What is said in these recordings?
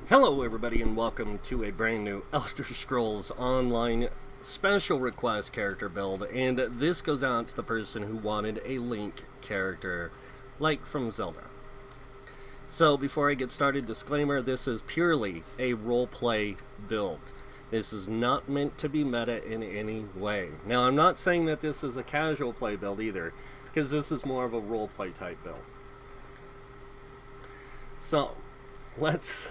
Hello everybody and welcome to a brand new Elder Scrolls Online special request character build, and this goes out to the person who wanted a Link character, like from Zelda. So before I get started, disclaimer, this is purely a roleplay build. This is not meant to be meta in any way. Now I'm not saying that this is a casual play build either, because this is more of a roleplay type build. So, let's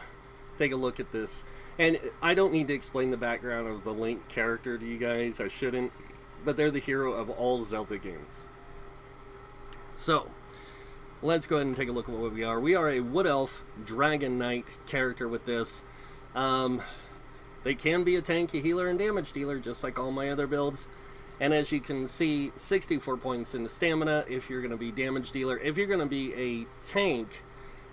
take a look at this. And I don't need to explain the background of the Link character to you guys. I shouldn't. But they're the hero of all Zelda games. So, let's go ahead and take a look at what we are. We are a Wood Elf Dragonknight character with this. They can be a tanky healer and damage dealer, just like all my other builds. And as you can see, 64 points into stamina if you're going to be damage dealer. If you're going to be a tank,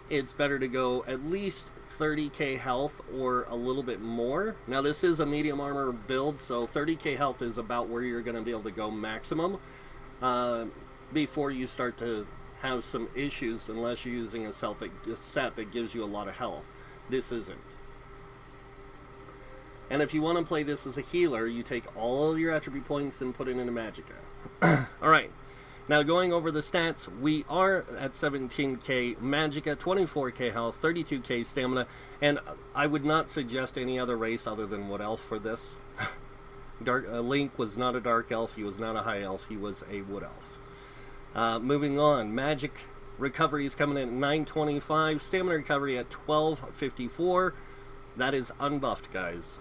it's better to go at least 30k health or a little bit more. Now this is a medium armor build, so 30k health is about where you're going to be able to go maximum before you start to have some issues, unless you're using a set that gives you a lot of health. This isn't. And if you want to play this as a healer, you take all of your attribute points and put it into Magicka. Alright. Now going over the stats, we are at 17k Magicka, 24k health, 32k stamina, and I would not suggest any other race other than Wood Elf for this. Link was not a Dark Elf, he was not a High Elf, he was a Wood Elf. Moving on, Magic recovery is coming in at 925, stamina recovery at 1254. That is unbuffed, guys.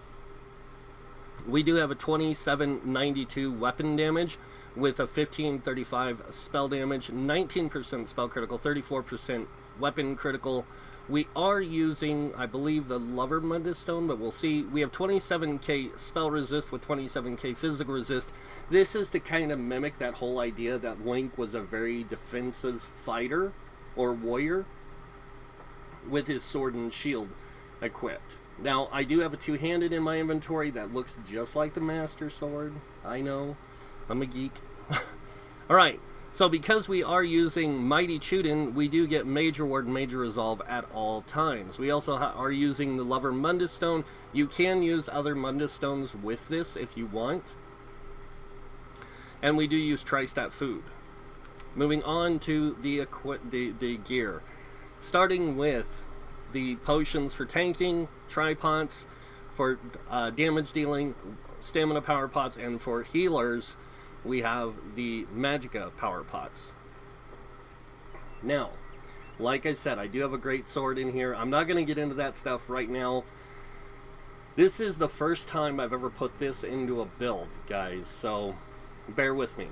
We do have a 2792 weapon damage, with a 1535 spell damage, 19% spell critical, 34% weapon critical. We are using, I believe, the Lover Mundus Stone, but we'll see. We have 27k spell resist with 27k physical resist. This is to kind of mimic that whole idea that Link was a very defensive fighter or warrior with his sword and shield equipped. Now, I do have a two-handed in my inventory that looks just like the Master Sword. I know, I'm a geek. Alright, so because we are using Mighty Chuden, we do get Major Ward and Major Resolve at all times. We also are using the Lover Mundus Stone. You can use other Mundus Stones with this if you want. And we do use Tri-Stat Food. Moving on to the gear. Starting with the potions for tanking, Tri-Pots, for damage dealing, stamina power pots, and for healers, we have the Magicka power pots. Now, like I said, I do have a great sword in here. I'm not going to get into that stuff right now. This is the first time I've ever put this into a build, guys, so bear with me.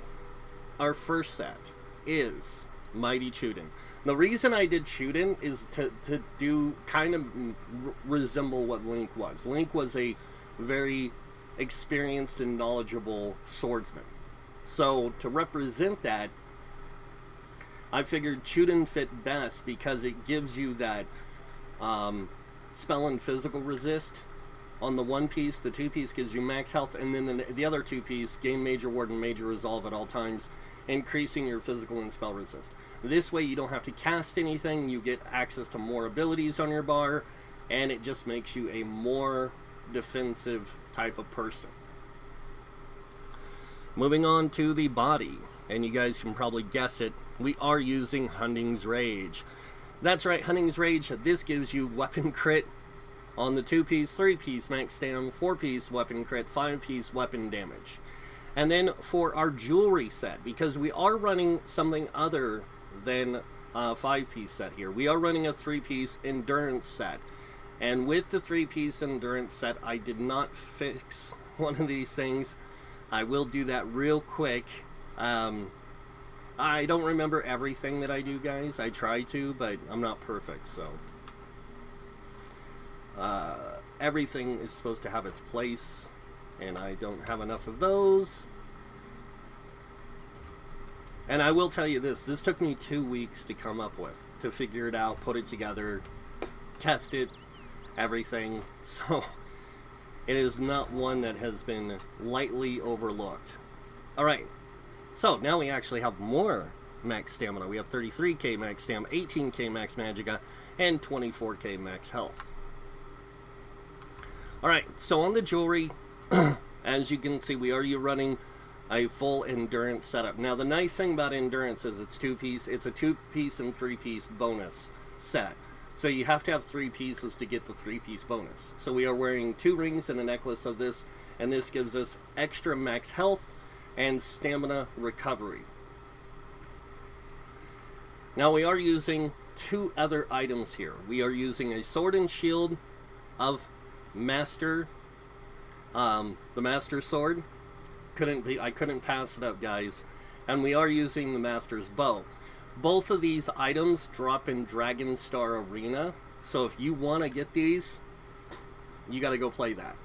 Our first set is Mighty Chuden. The reason I did Chuden is to do kind of resemble what Link was. Link was a very experienced and knowledgeable swordsman. So to represent that, I figured Chuden fit best because it gives you that spell and physical resist on the one piece. The two piece gives you max health, and then the other two piece, gain Major Ward and Major Resolve at all times, increasing your physical and spell resist. This way you don't have to cast anything, you get access to more abilities on your bar, and it just makes you a more defensive type of person. Moving on to the body, and you guys can probably guess it, we are using Hunting's Rage. That's right, Hunting's Rage, this gives you weapon crit on the 2-piece, 3-piece max stam, 4-piece weapon crit, 5-piece weapon damage. And then for our jewelry set, because we are running something other than a 5-piece set here, we are running a 3-piece endurance set. And with the 3-piece endurance set, I did not fix one of these things. I will do that real quick. I don't remember everything that I do, guys. I try to, but I'm not perfect, so. Everything is supposed to have its place, and I don't have enough of those. And I will tell you this took me 2 weeks to come up with, to figure it out, put it together, test it, everything. So it is not one that has been lightly overlooked. Alright, so now we actually have more max stamina. We have 33k max stam, 18k max magicka, and 24k max health. Alright, so on the jewelry, as you can see, we are running a full endurance setup. Now, the nice thing about endurance is it's two-piece. It's a two-piece and three-piece bonus set. So you have to have 3 pieces to get the 3-piece bonus. So we are wearing 2 rings and a necklace of this, and this gives us extra max health and stamina recovery. Now we are using 2 other items here. We are using a sword and shield of Master, the Master Sword. I couldn't pass it up, guys. And we are using the Master's Bow. Both of these items drop in Dragon Star Arena, so if you want to get these, you got to go play that.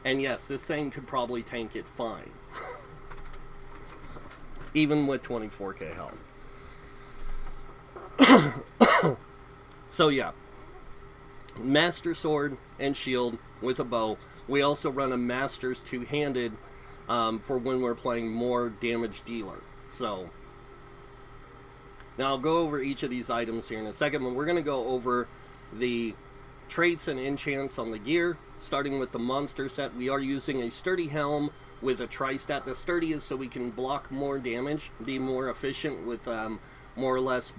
And yes, this thing could probably tank it fine, even with 24k health. So yeah, Master Sword and Shield with a bow. We also run a Master's two-handed for when we're playing more damage dealer. So now I'll go over each of these items here in a second, but we're going to go over the traits and enchants on the gear. Starting with the monster set, we are using a sturdy helm with a tri-stat. The sturdy is so we can block more damage, be more efficient with more or less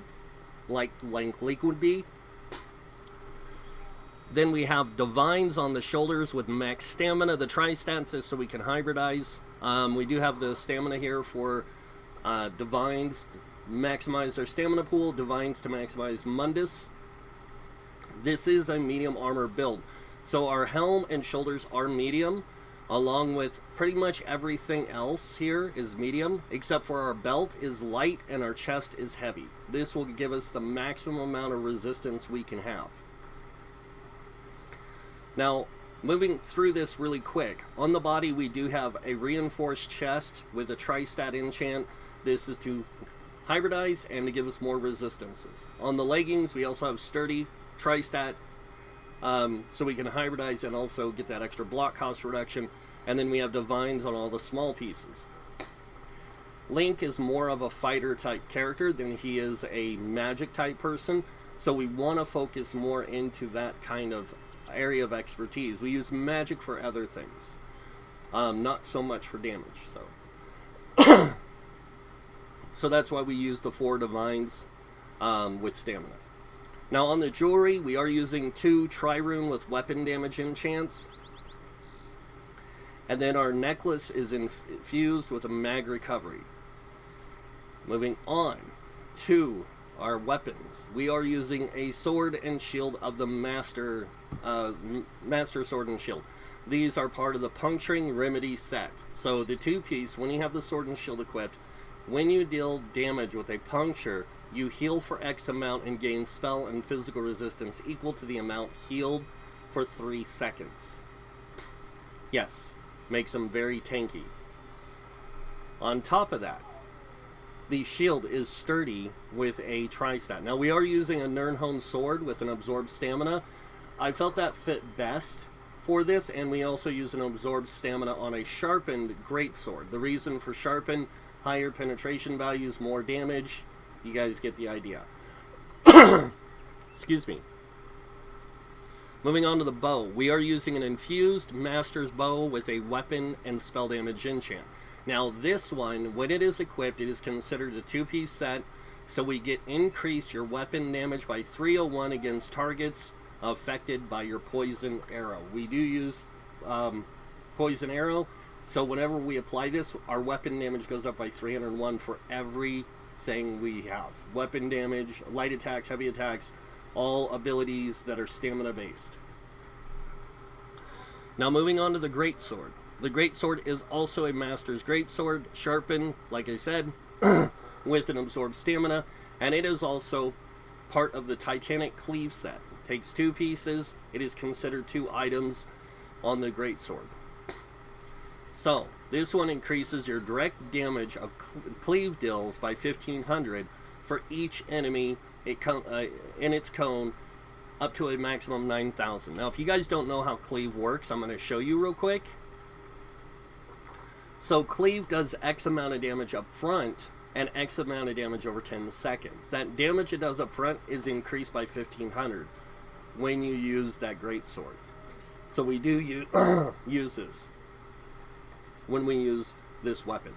like Leak would be. Then we have Divines on the shoulders with max stamina. The tri-stats is so we can hybridize. We do have the stamina here for Divines to maximize our stamina pool, Divines to maximize Mundus. This is a medium armor build. So our helm and shoulders are medium, along with pretty much everything else here is medium, except for our belt is light and our chest is heavy. This will give us the maximum amount of resistance we can have. Now, moving through this really quick, on the body we do have a reinforced chest with a tri-stat enchant. This is to hybridize and to give us more resistances. On the leggings we also have sturdy, tri-stat, so we can hybridize and also get that extra block cost reduction. And then we have Divines on all the small pieces. Link is more of a fighter type character than he is a magic type person, so we want to focus more into that kind of area of expertise. We use magic for other things, not so much for damage. So that's why we use the 4 Divines with stamina. Now on the jewelry, we are using 2 Trirune with weapon damage enchants. And then our necklace is infused with a mag recovery. Moving on to our weapons. We are using a sword and shield of the Master Sword and Shield. These are part of the Puncturing Remedy set. So the 2-piece, when you have the sword and shield equipped, when you deal damage with a puncture, you heal for X amount and gain spell and physical resistance equal to the amount healed for 3 seconds. Yes, makes them very tanky. On top of that, the shield is sturdy with a tri-stat. Now we are using a Nirnhone sword with an absorbed stamina. I felt that fit best for this, and we also use an absorbed stamina on a sharpened greatsword. The reason for sharpened, higher penetration values, more damage. You guys get the idea. Excuse me. Moving on to the bow. We are using an infused Master's Bow with a weapon and spell damage enchant. Now this one, when it is equipped, it is considered a 2-piece set, so we get increase your weapon damage by 301 against targets affected by your poison arrow. We do use poison arrow, so whenever we apply this, our weapon damage goes up by 301 for everything we have. Weapon damage, light attacks, heavy attacks, all abilities that are stamina based. Now moving on to the greatsword. The greatsword is also a Master's greatsword, sharpened, like I said, with an absorbed stamina, and it is also part of the Titanic Cleave set. It takes 2 pieces. It is considered 2 items on the greatsword. So this one increases your direct damage of cleave deals by 1500 for each enemy in its cone, up to a maximum 9,000. Now if you guys don't know how cleave works, I'm going to show you real quick. So cleave does X amount of damage up front and X amount of damage over 10 seconds. That damage it does up front is increased by 1500 when you use that greatsword. So we do use this when we use this weapon.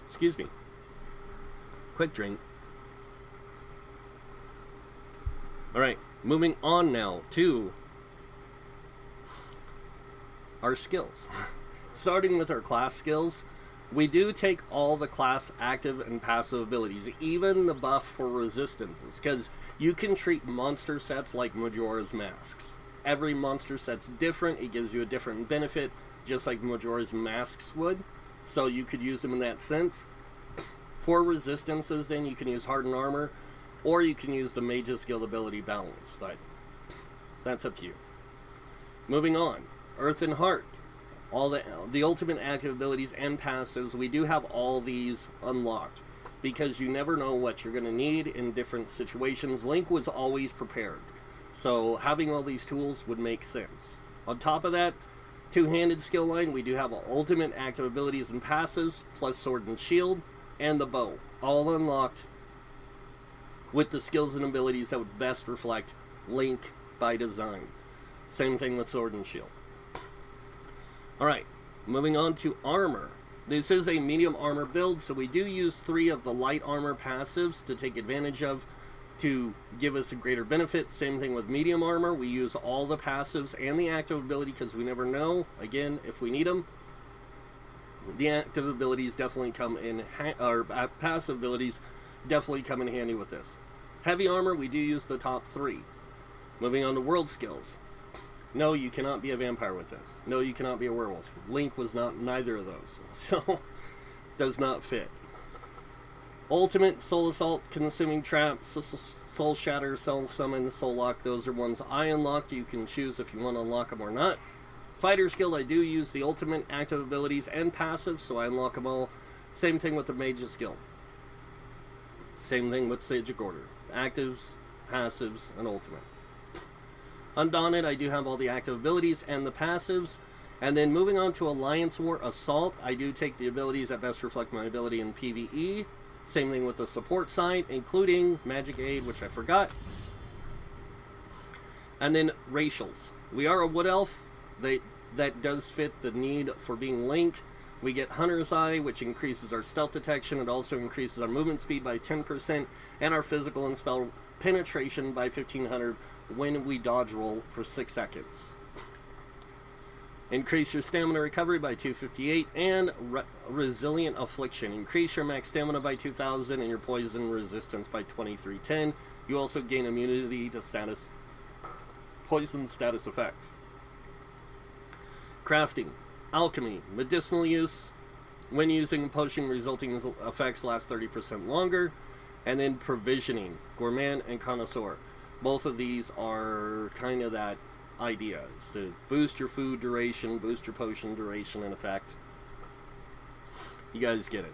Excuse me. Quick drink. Alright, moving on now to our skills. Starting with our class skills, we do take all the class active and passive abilities, even the buff for resistances, because you can treat monster sets like Majora's Masks. Every monster set's different, it gives you a different benefit, just like Majora's Masks would, so you could use them in that sense. For resistances, then, you can use Hardened Armor, or you can use the Mage's Guild ability Balance, but that's up to you. Moving on, Earth and Heart. All the ultimate active abilities and passives, we do have all these unlocked, because you never know what you're going to need in different situations. Link was always prepared, so having all these tools would make sense. On top of that, two-handed skill line, we do have ultimate active abilities and passives, plus Sword and Shield, and the bow, all unlocked with the skills and abilities that would best reflect Link by design. Same thing with Sword and Shield. Alright, moving on to armor. This is a medium armor build, so we do use 3 of the light armor passives to take advantage of to give us a greater benefit. Same thing with medium armor. We use all the passives and the active ability because we never know, again, if we need them. The active abilities definitely come in, passive abilities definitely come in handy with this. Heavy armor, we do use the top 3. Moving on to world skills. No, you cannot be a vampire with this. No, you cannot be a werewolf. Link was not neither of those, so does not fit. Ultimate, Soul Assault, Consuming Trap, Soul Shatter, Soul Summon, Soul Lock, those are ones I unlocked. You can choose if you want to unlock them or not. Fighter skill, I do use the ultimate active abilities and passive, so I unlock them all. Same thing with the Mage's skill. Same thing with Sage of Order. Actives, passives, and ultimate. Undaunted, I do have all the active abilities and the passives. And then moving on to Alliance War Assault, I do take the abilities that best reflect my ability in PvE. Same thing with the support side, including Magic Aid, which I forgot. And then racials. We are a Wood Elf. That does fit the need for being Link. We get Hunter's Eye, which increases our stealth detection. It also increases our movement speed by 10% and our physical and spell penetration by 1500 when we dodge roll for 6 seconds. Increase your stamina recovery by 258 and resilient affliction. Increase your max stamina by 2000 and your poison resistance by 2310. You also gain immunity to poison status effect. Crafting. Alchemy. Medicinal use. When using a potion, resulting effects last 30% longer. And then provisioning. Gourmand and Connoisseur. Both of these are kind of that idea. It's to boost your food duration, boost your potion duration in effect. You guys get it.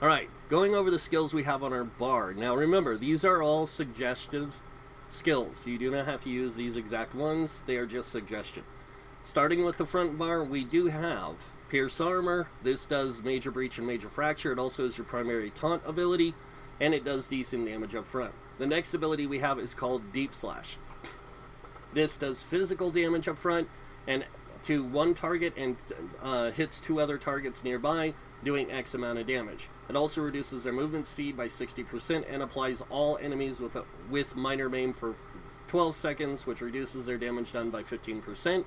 Alright, going over the skills we have on our bar. Now remember, these are all suggestive skills. You do not have to use these exact ones. They are just suggestion. Starting with the front bar, we do have Pierce Armor. This does Major Breach and Major Fracture. It also is your primary taunt ability, and it does decent damage up front. The next ability we have is called Deep Slash. This does physical damage up front and to one target and hits 2 other targets nearby, doing X amount of damage. It also reduces their movement speed by 60% and applies all enemies with minor maim for 12 seconds, which reduces their damage done by 15%.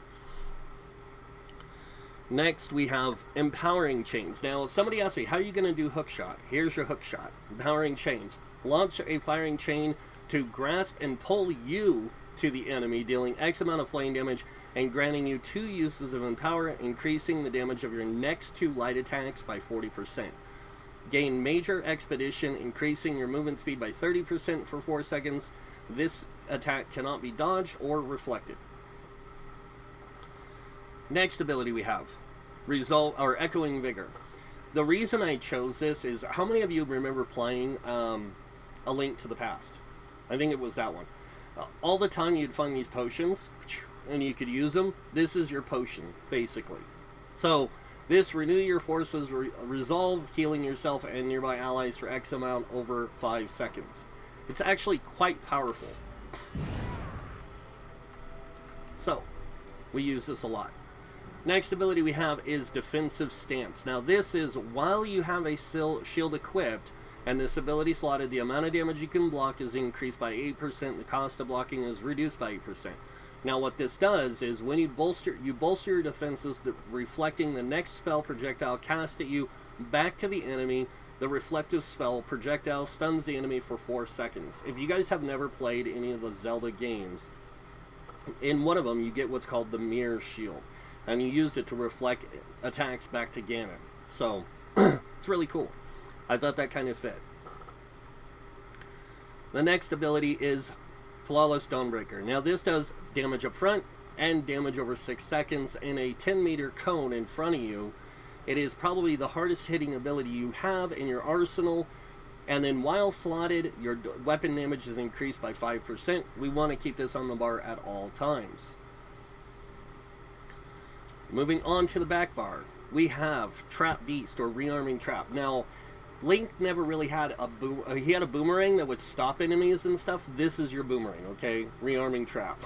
Next, we have Empowering Chains. Now, somebody asked me, how are you going to do hook shot? Here's your hook shot. Empowering Chains. Launch a firing chain to grasp and pull you to the enemy, dealing X amount of flame damage and granting you 2 uses of Empower, increasing the damage of your next 2 light attacks by 40%. Gain Major Expedition, increasing your movement speed by 30% for 4 seconds. This attack cannot be dodged or reflected. Next ability we have, Echoing Vigor. The reason I chose this is, how many of you remember playing A Link to the Past? I think it was that one. All the time you'd find these potions, and you could use them. This is your potion, basically. So, this renew your forces, resolve, healing yourself and nearby allies for X amount over 5 seconds. It's actually quite powerful. So, we use this a lot. Next ability we have is Defensive Stance. Now this is while you have a shield equipped, and this ability slotted, the amount of damage you can block is increased by 8%, the cost of blocking is reduced by 8%. Now what this does is when you bolster your defenses, reflecting the next spell projectile cast at you back to the enemy. The reflective spell projectile stuns the enemy for 4 seconds. If you guys have never played any of the Zelda games, in one of them you get what's called the Mirror Shield, and you use it to reflect attacks back to Ganon. So, it's really cool. I thought that kind of fit. The next ability is Flawless Dawnbreaker. Now this does damage up front and damage over 6 seconds in a 10-meter cone in front of you. It is probably the hardest hitting ability you have in your arsenal. And then while slotted, your weapon damage is increased by 5%. We want to keep this on the bar at all times. Moving on to the back bar, we have Trap Beast, or Rearming Trap. Now, Link never really had he had a boomerang that would stop enemies and stuff. This is your boomerang, okay? Rearming Trap.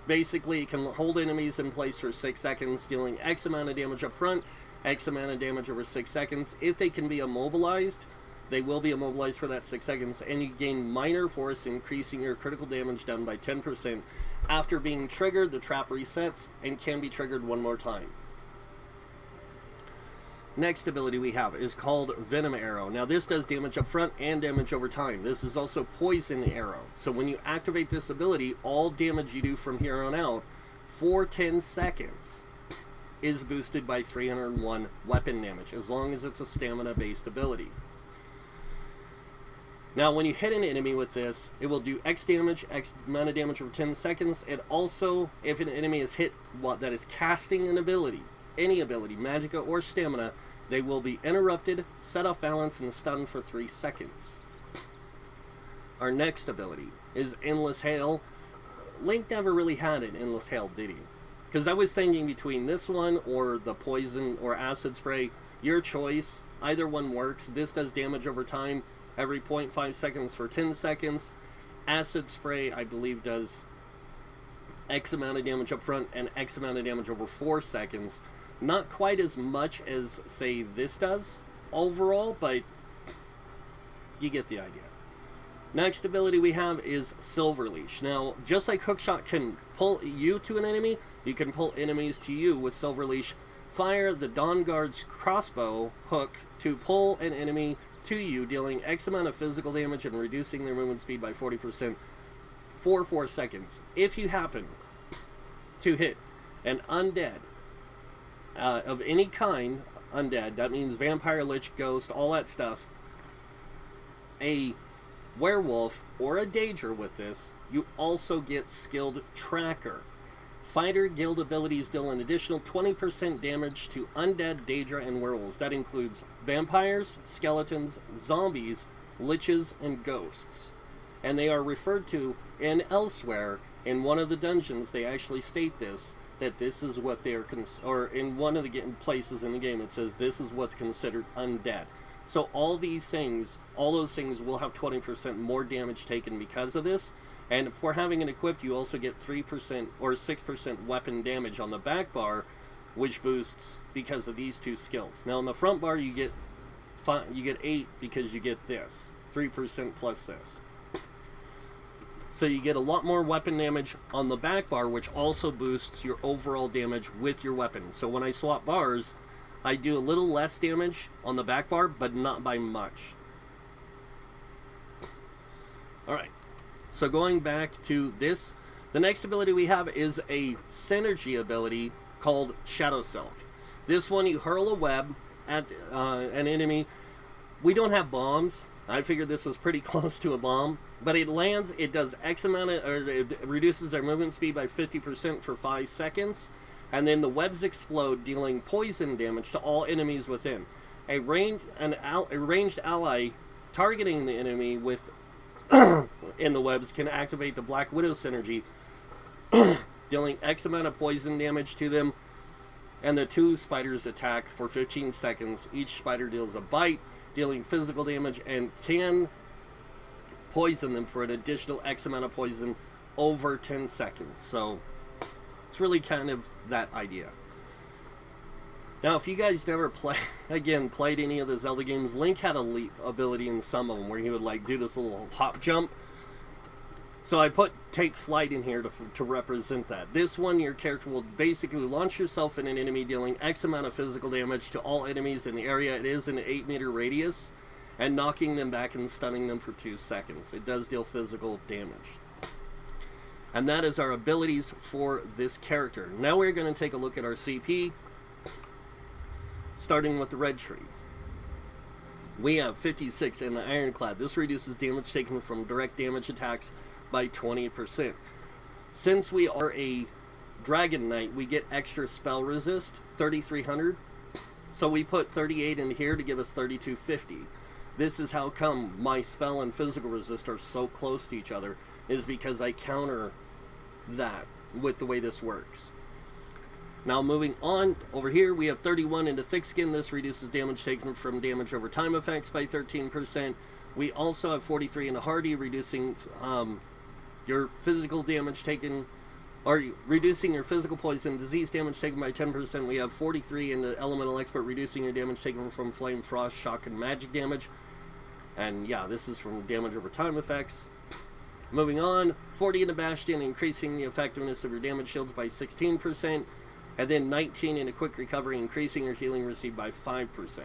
Basically, it can hold enemies in place for 6 seconds, dealing X amount of damage up front, X amount of damage over 6 seconds. If they can be immobilized, they will be immobilized for that 6 seconds, and you gain minor force, increasing your critical damage down by 10%. After being triggered, the trap resets and can be triggered one more time. Next ability we have is called Venom Arrow. Now this does damage up front and damage over time. This is also Poison Arrow. So when you activate this ability, all damage you do from here on out for 10 seconds is boosted by 301 weapon damage, as long as it's a stamina-based ability. Now, when you hit an enemy with this, it will do X damage, X amount of damage over 10 seconds. It also, if an enemy is hit that is casting an ability, any ability, Magicka or Stamina, they will be interrupted, set off balance, and stunned for 3 seconds. Our next ability is Endless Hail. Link never really had an Endless Hail, did he? Because I was thinking between this one or the Poison or Acid Spray. Your choice. Either one works. This does damage over time, every 0.5 seconds for 10 seconds. Acid Spray, I believe, does X amount of damage up front and X amount of damage over 4 seconds. Not quite as much as, say, this does overall, but you get the idea. Next ability we have is Silver Leash. Now, just like Hookshot can pull you to an enemy, you can pull enemies to you with Silver Leash. Fire the Dawn Guard's crossbow hook to pull an enemy to you, dealing X amount of physical damage and reducing their movement speed by 40% for 4 seconds. If you happen to hit an undead of any kind, undead, that means vampire, lich, ghost, all that stuff, a werewolf or a Daedra with this, you also get Skilled Tracker. Fighter guild abilities deal an additional 20% damage to undead, Daedra, and werewolves. That includes vampires, skeletons, zombies, liches, and ghosts. And they are referred to in elsewhere. In one of the dungeons, they actually state this, that this is what they are, or in one of the places in the game, it says this is what's considered undead. So all these things, all those things will have 20% more damage taken because of this. And for having it equipped, you also get 3% or 6% weapon damage on the back bar, which boosts because of these two skills. Now on the front bar, you get 8 because you get this 3% plus this. So you get a lot more weapon damage on the back bar, which also boosts your overall damage with your weapon. So when I swap bars, I do a little less damage on the back bar, but not by much. Alright, so going back to this, the next ability we have is a synergy ability called Shadow Silk. This one, you hurl a web at an enemy. We don't have bombs. I figured this was pretty close to a bomb. But it lands, it does X amount of, or it reduces their movement speed by 50% for 5 seconds. And then the webs explode, dealing poison damage to all enemies within. A ranged ally targeting the enemy with in the webs can activate the Black Widow synergy, dealing X amount of poison damage to them. And the 2 spiders attack for 15 seconds. Each spider deals a bite, dealing physical damage, and can poison them for an additional X amount of poison over 10 seconds. So It's really kind of that idea. Now, if you guys never played any of the Zelda games, Link had a leap ability in some of them where he would like do this little hop jump. So I put take flight in here to represent that. This one, your character will basically launch yourself in an enemy, dealing X amount of physical damage to all enemies in the area. It is an 8-meter radius, and knocking them back and stunning them for 2 seconds. It does deal physical damage. And that is our abilities for this character. Now we're going to take a look at our CP, starting with the red tree. We have 56 in the Ironclad. This reduces damage taken from direct damage attacks by 20%. Since we are a Dragonknight, we get extra spell resist, 3,300. So we put 38 in here to give us 3,250. This is how come my spell and physical resist are so close to each other, is because I counter that with the way this works. Now moving on, over here we have 31 into Thick Skin. This reduces damage taken from damage over time effects by 13%. We also have 43 into Hardy, reducing your physical damage taken, or reducing your physical poison disease damage taken by 10%. We have 43 into Elemental Expert, reducing your damage taken from flame, frost, shock, and magic damage. And yeah, this is from damage over time effects. Moving on, 40 into Bastion, increasing the effectiveness of your damage shields by 16%. And then 19 into Quick Recovery, increasing your healing received by 5%.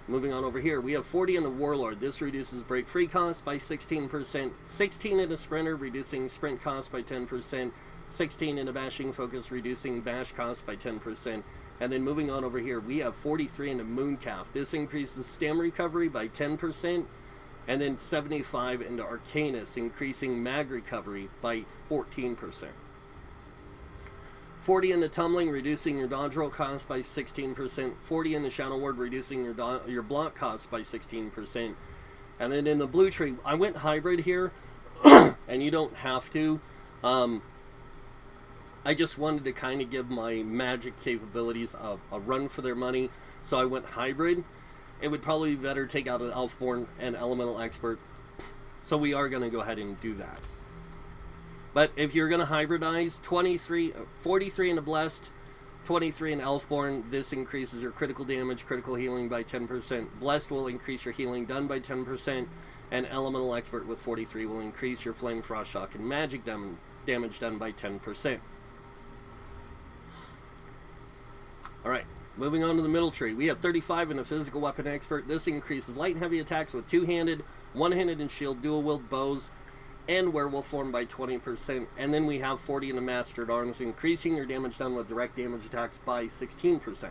Moving on over here, we have 40 in the Warlord. This reduces break free cost by 16%. 16 in the Sprinter, reducing sprint cost by 10%. 16 in the Bashing Focus, reducing bash cost by 10%. And then moving on over here, we have 43 in the Mooncalf. This increases stam recovery by 10%. And then 75 into Arcanus, increasing mag recovery by 14%. 40 in the Tumbling, reducing your dodge roll cost by 16%. 40 in the Shadow Ward, reducing your block cost by 16%. And then in the Blue Tree, I went hybrid here, and you don't have to. I just wanted to kind of give my magic capabilities a run for their money, so I went hybrid. It would probably be better to take out an Elfborn and Elemental Expert, so we are going to go ahead and do that. But if you're going to hybridize, 43 in the Blessed, 23 in Elfborn, this increases your critical damage, critical healing by 10%. Blessed will increase your healing done by 10%, and Elemental Expert with 43 will increase your Flame, Frost, Shock, and Magic damage done by 10%. Alright, moving on to the middle tree. We have 35 in a Physical Weapon Expert. This increases light and heavy attacks with two-handed, one-handed, and shield, dual-wield bows, and werewolf form by 20%. And then we have 40 in the Mastered Arms, increasing your damage done with direct damage attacks by 16%.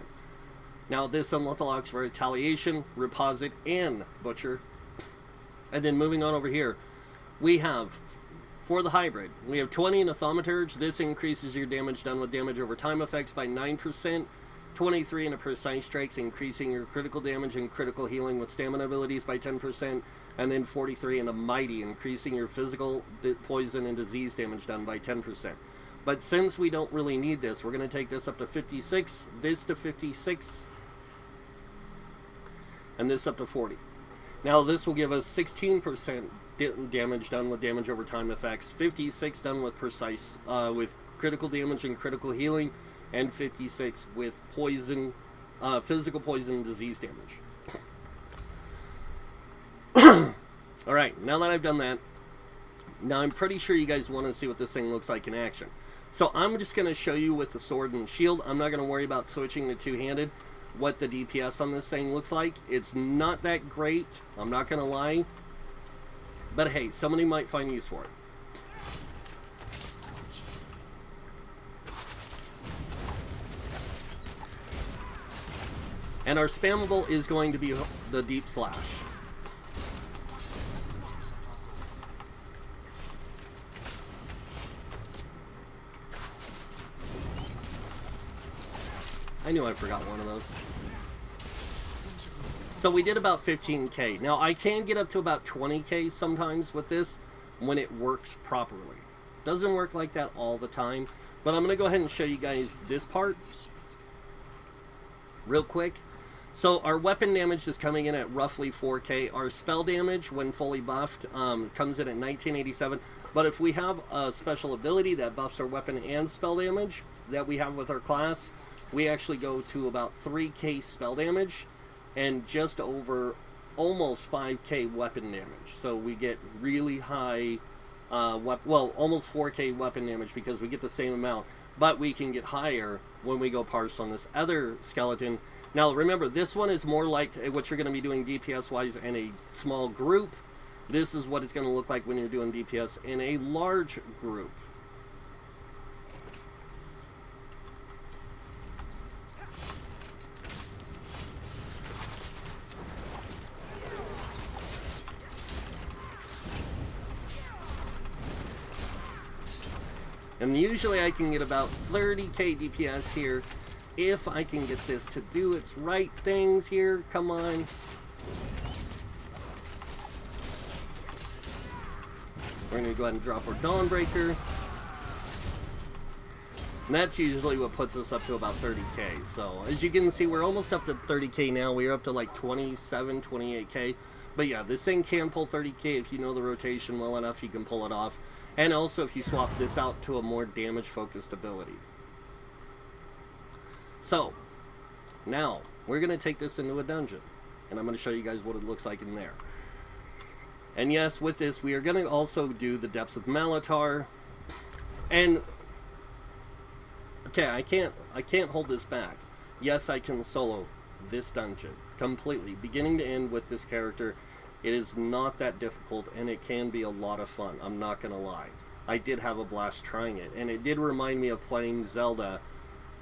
Now this unlocks for Retaliation, Reposit, and Butcher. And then moving on over here, we have, for the hybrid, we have 20 in a Thaumaturge. This increases your damage done with damage over time effects by 9%. 23 in a Precise Strikes, increasing your critical damage and critical healing with stamina abilities by 10%. And then 43 in a Mighty, increasing your physical poison and disease damage done by 10%. But since we don't really need this, we're going to take this up to 56, this to 56, and this up to 40. Now this will give us 16% damage done with damage over time effects, 56 done with precise, with critical damage and critical healing, and 56 with poison, physical poison and disease damage. Alright, now that I've done that, now I'm pretty sure you guys want to see what this thing looks like in action. So I'm just going to show you with the sword and shield. I'm not going to worry about switching to two-handed what the DPS on this thing looks like. It's not that great, I'm not going to lie. But hey, somebody might find use for it. And our spammable is going to be the Deep Slash. I knew I forgot one of those. So we did about 15k. Now I can get up to about 20k sometimes with this when it works properly. Doesn't work like that all the time, but I'm going to go ahead and show you guys this part real quick. So our weapon damage is coming in at roughly 4k. Our spell damage, when fully buffed, comes in at 1987. But if we have a special ability that buffs our weapon and spell damage that we have with our class, we actually go to about 3k spell damage and just over almost 5k weapon damage. So we get really high, well, almost 4k weapon damage because we get the same amount, but we can get higher when we go parse on this other skeleton. Now remember, this one is more like what you're going to be doing DPS wise in a small group. This is what it's going to look like when you're doing DPS in a large group. And usually I can get about 30k DPS here if I can get this to do its right things here. Come on. We're going to go ahead and drop our Dawnbreaker. And that's usually what puts us up to about 30k. So as you can see, we're almost up to 30k now. We're up to like 27, 28k. But yeah, this thing can pull 30k if you know the rotation well enough. You can pull it off. And also if you swap this out to a more damage focused ability. So now we're going to take this into a dungeon. And I'm going to show you guys what it looks like in there. And yes, with this, we are going to also do the Depths of Malatar. And okay, I can't hold this back. Yes, I can solo this dungeon completely, beginning to end with this character. It is not that difficult, and it can be a lot of fun. I'm not going to lie. I did have a blast trying it, and it did remind me of playing Zelda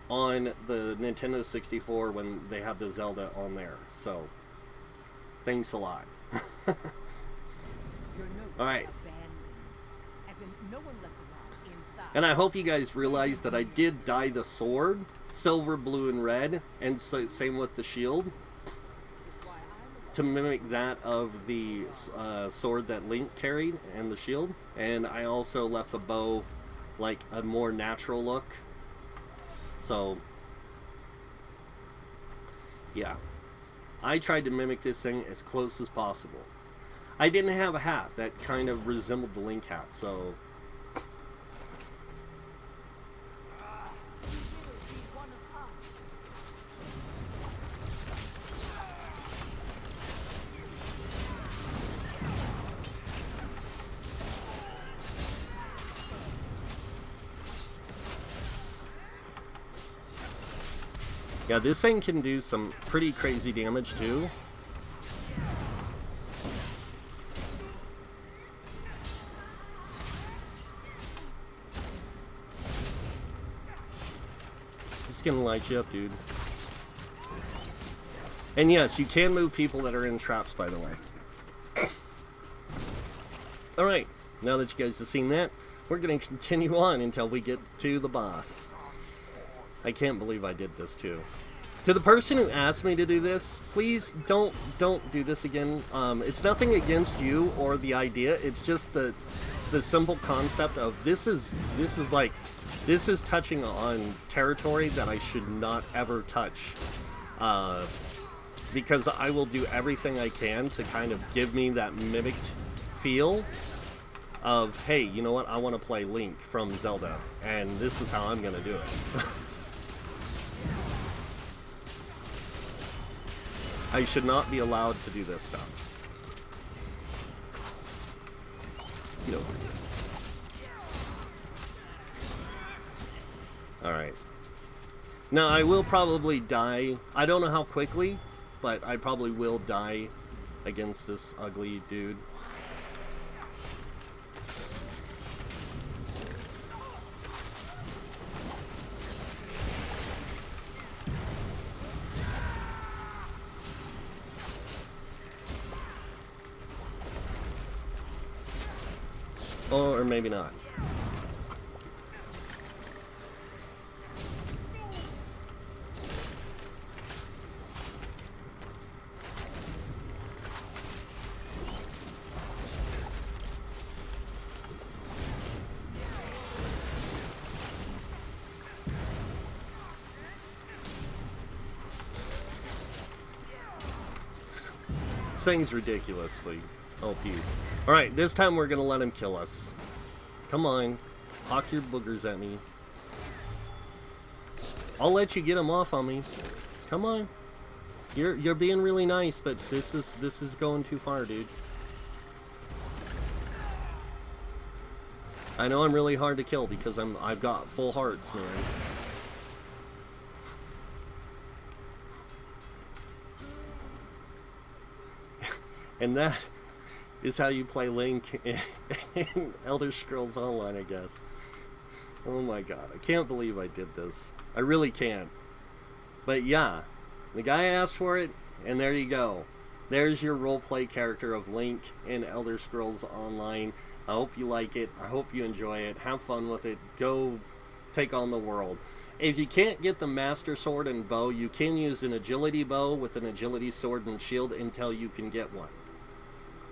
on the Nintendo 64 when they had the Zelda on there. So, thanks a lot. Alright. And I hope you guys realize that I did dye the sword silver, blue, and red, and so, same with the shield, to mimic that of the sword that Link carried and the shield. And I also left the bow like a more natural look. So yeah, I tried to mimic this thing as close as possible. I didn't have a hat that kind of resembled the Link hat, so yeah, this thing can do some pretty crazy damage too. It's gonna light you up, dude. And yes, you can move people that are in traps, by the way. Alright, now that you guys have seen that, we're gonna continue on until we get to the boss. I can't believe I did this too. To the person who asked me to do this, please don't do this again. It's nothing against you or the idea. It's just the simple concept of this is touching on territory that I should not ever touch. Because I will do everything I can to kind of give me that mimicked feel of, hey, you know what? I want to play Link from Zelda, and this is how I'm gonna do it. I should not be allowed to do this stuff. Get over here. Alright. Now, I will probably die. I don't know how quickly, but I probably will die against this ugly dude. Or maybe not. This thing's ridiculously OP. Alright, this time we're gonna let him kill us. Come on. Hawk your boogers at me. I'll let you get them off on me. Come on. You're being really nice, but this is going too far, dude. I know I'm really hard to kill because I've got full hearts, man. And that is how you play Link in Elder Scrolls Online, I guess. Oh my god, I can't believe I did this. I really can't. But yeah, the guy asked for it, and there you go. There's your roleplay character of Link in Elder Scrolls Online. I hope you like it. I hope you enjoy it. Have fun with it. Go take on the world. If you can't get the Master Sword and bow, you can use an agility bow with an agility sword and shield until you can get one.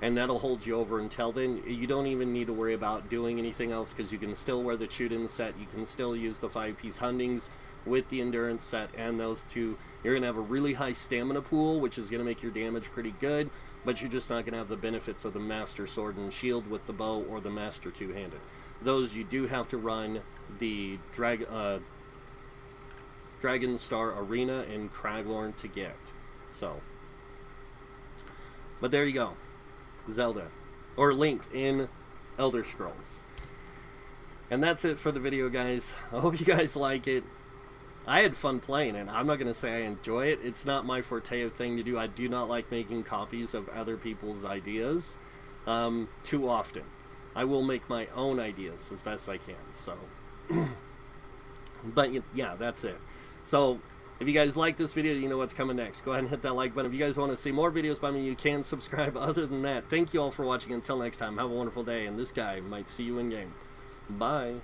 And that'll hold you over until then. You don't even need to worry about doing anything else because you can still wear the Chuden set. You can still use the 5-piece Hundings with the Endurance set and those two. You're going to have a really high stamina pool, which is going to make your damage pretty good, but you're just not going to have the benefits of the Master Sword and Shield with the bow or the Master Two-Handed. Those you do have to run the Dragon Star Arena in Craglorn to get. So, but there you go. Zelda, or Link in Elder Scrolls. And that's it for the video, guys. I hope you guys like it. I had fun playing it. I'm not going to say I enjoy it. It's not my forte of thing to do. I do not like making copies of other people's ideas too often. I will make my own ideas as best I can. So, but yeah, that's it. So, if you guys like this video, you know what's coming next. Go ahead and hit that like button. If you guys want to see more videos by me, you can subscribe. Other than that, thank you all for watching. Until next time, have a wonderful day. And this guy might see you in game. Bye.